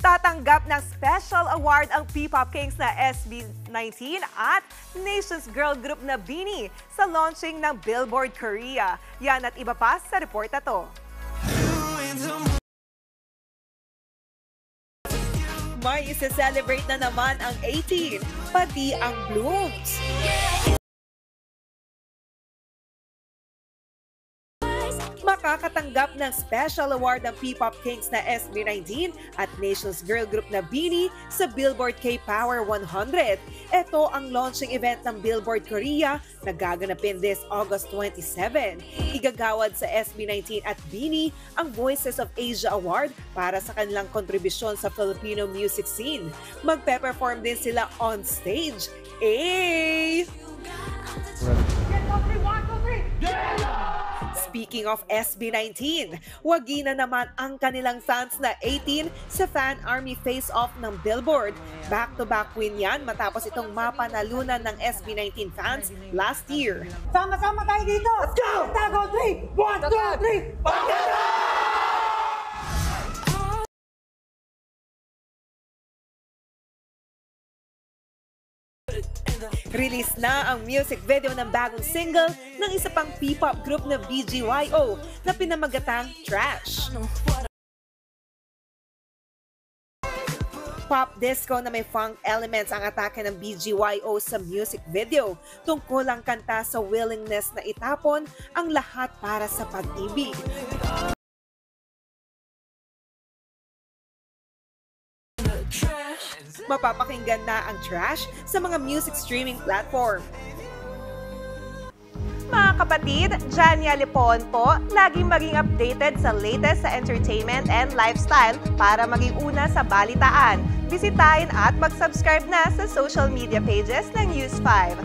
Tatanggap ng special award ang P-Pop Kings na SB19 at Nations Girl Group na BINI sa launching ng Billboard Korea. Yan at iba pa sa report na to. May isa-celebrate na naman ang 18, pati ang Blooms. Makakatanggap ng special award ng P-Pop Kings na SB19 at Nations Girl Group na BINI sa Billboard K-Power 100. Ito ang launching event ng Billboard Korea na gaganapin this August 27. Igagawad sa SB19 at BINI ang Voices of Asia Award para sa kanilang kontribusyon sa Filipino music scene. Magpe-perform din sila on stage. Speaking of SB19, wagi na naman ang kanilang fans na 18 sa Fan Army Face-Off ng Billboard. Back-to-back win yan matapos itong mapanalunan ng SB19 fans last year. Sama-sama tayo dito! Let's go! Tago 3! 1, 2, 3! Pagkata! Release na ang music video ng bagong single ng isa pang P-pop group na BGYO na pinamagatang Trash. Pop disco na may funk elements ang atake ng BGYO sa music video. Tungkol ang kanta sa willingness na itapon ang lahat para sa pag-ibig. Mapapakinggan na ang Trash sa mga music streaming platform. Mga kapatid, Jania Lipon po, laging maging updated sa latest sa entertainment and lifestyle para maging una sa balitaan. Bisitahin at mag-subscribe na sa social media pages ng News 5.